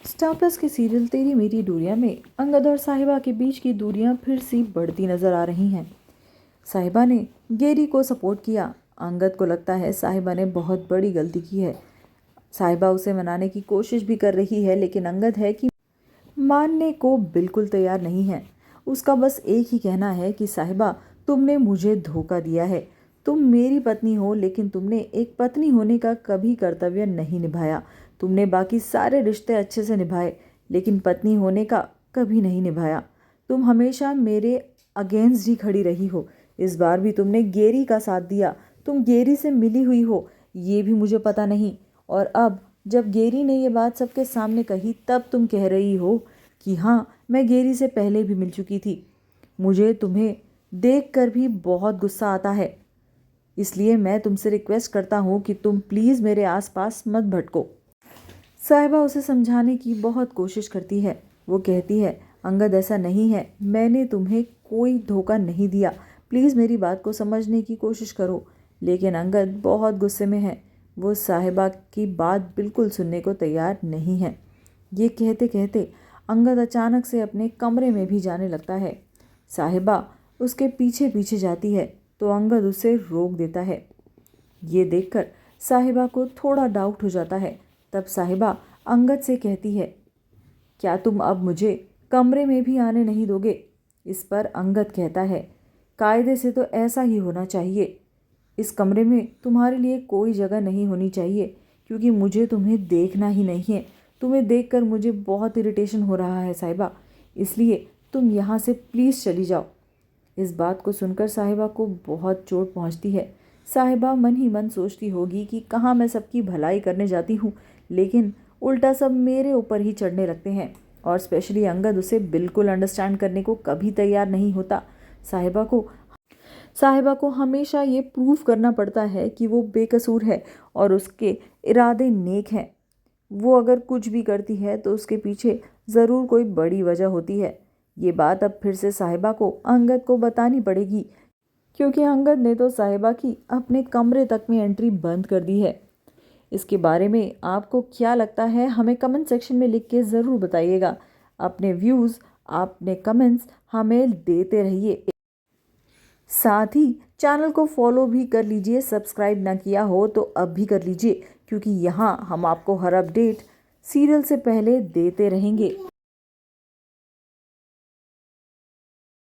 Star plus के serial तेरी मेरी दूरियां में अंगद और साहिबा के बीच की दूरियां फिर से बढ़ती नजर आ रही हैं। साहिबा ने गेरी को सपोर्ट किया। अंगद को लगता है साहिबा ने बहुत बड़ी गलती की है। साहिबा उसे मनाने की कोशिश भी कर रही है, लेकिन अंगद है कि मानने को बिल्कुल तैयार नहीं है। उसका बस एक ही कहना है कि साहिबा, तुमने मुझे धोखा दिया है। तुम मेरी पत्नी हो, लेकिन तुमने एक पत्नी होने का कभी कर्तव्य नहीं निभाया। तुमने बाकी सारे रिश्ते अच्छे से निभाए, लेकिन पत्नी होने का कभी नहीं निभाया। तुम हमेशा मेरे अगेंस्ट ही खड़ी रही हो। इस बार भी तुमने गेरी का साथ दिया। तुम गेरी से मिली हुई हो, ये भी मुझे पता नहीं। और अब जब गेरी ने ये बात सबके सामने कही, तब तुम कह रही हो कि हाँ, मैं गेरी से पहले भी मिल चुकी थी। मुझे तुम्हें देखकर भी बहुत गुस्सा आता है। इसलिए मैं तुमसे रिक्वेस्ट करता हूँ कि तुम प्लीज़ मेरे आसपास मत भटको। साहिबा उसे समझाने की बहुत कोशिश करती है। वो कहती है, अंगद ऐसा नहीं है, मैंने तुम्हें कोई धोखा नहीं दिया। प्लीज़ मेरी बात को समझने की कोशिश करो। लेकिन अंगद बहुत गुस्से में है। वो साहिबा की बात बिल्कुल सुनने को तैयार नहीं है। ये कहते कहते अंगद अचानक से अपने कमरे में भी जाने लगता है। साहिबा उसके पीछे पीछे जाती है तो अंगद उसे रोक देता है। ये देखकर साहिबा को थोड़ा डाउट हो जाता है। तब साहिबा अंगद से कहती है, क्या तुम अब मुझे कमरे में भी आने नहीं दोगे? इस पर अंगद कहता है, कायदे से तो ऐसा ही होना चाहिए। इस कमरे में तुम्हारे लिए कोई जगह नहीं होनी चाहिए, क्योंकि मुझे तुम्हें देखना ही नहीं है। तुम्हें देखकर मुझे बहुत इरिटेशन हो रहा है साहिबा, इसलिए तुम यहाँ से प्लीज़ चली जाओ। इस बात को सुनकर साहिबा को बहुत चोट पहुँचती है। साहिबा मन ही मन सोचती होगी कि कहाँ मैं सबकी भलाई करने जाती हूँ, लेकिन उल्टा सब मेरे ऊपर ही चढ़ने लगते हैं। और स्पेशली अंगद उसे बिल्कुल अंडरस्टैंड करने को कभी तैयार नहीं होता। साहिबा को हमेशा ये प्रूव करना पड़ता है कि वो बेकसूर है और उसके इरादे नेक हैं। वो अगर कुछ भी करती है तो उसके पीछे ज़रूर कोई बड़ी वजह होती है। ये बात अब फिर से साहिबा को अंगद को बतानी पड़ेगी, क्योंकि अंगद ने तो साहिबा की अपने कमरे तक में एंट्री बंद कर दी है। इसके बारे में आपको क्या लगता है, हमें कमेंट सेक्शन में लिख के ज़रूर बताइएगा। अपने व्यूज़, अपने कमेंट्स हमें देते रहिए। साथ ही चैनल को फॉलो भी कर लीजिए। सब्सक्राइब ना किया हो तो अब भी कर लीजिए, क्योंकि यहाँ हम आपको हर अपडेट सीरियल से पहले देते रहेंगे।